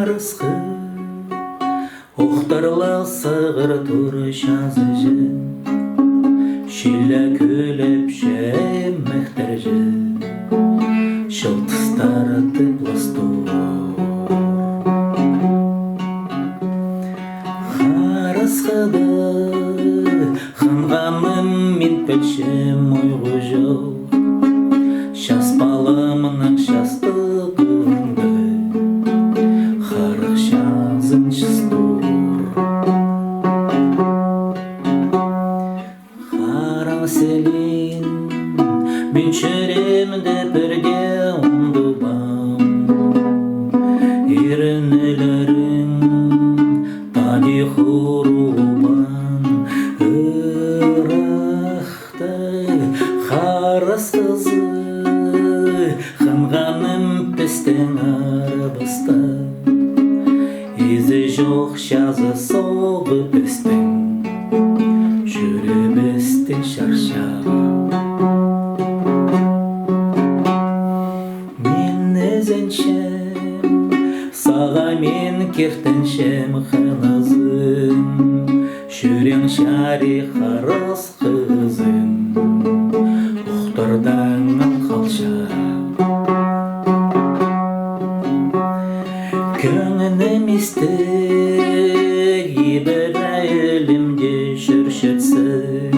Харысқы Оқтарлы сығыр тұры шазы жы Шелі көліп жәміқтір жы Шылтыстары тыпластур Харысқыды Ханғаным мен пілшім ойғы жоқ Шаспалымның шастығынды Харық шазын шыстур Хара селин Мен шеремді бірге оңдыбам Ерінелерін Тади хурубан Ырахтай Харыс қызы Ханғаным пістен арабыста Езі жоқ шазы соғы пістен Жүребістен шаршаға Мен езеншем Саға мен кертеншем ханазым Жүрен шари харыс қызым Ұқтырдан қалша Көңінім есті Ебір әлімде жүршетсі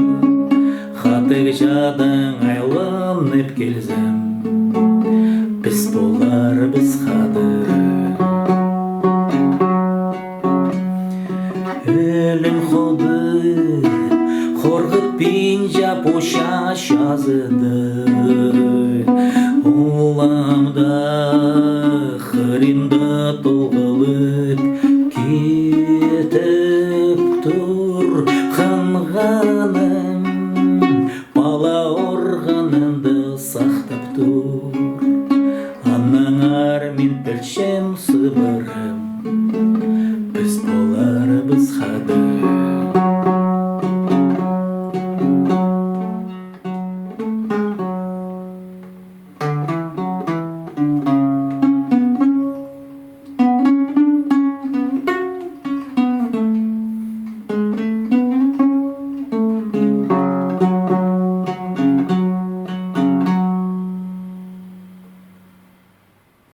Хатық жадың айланып келзім Біз болар біз қады Өлім ходы Қорғыт бен жапуша шазыды Оламда Хырымда тоғылып кетіп тұр Ханғаным бала орғанымды сақтап тұр Анаңар мен пілшем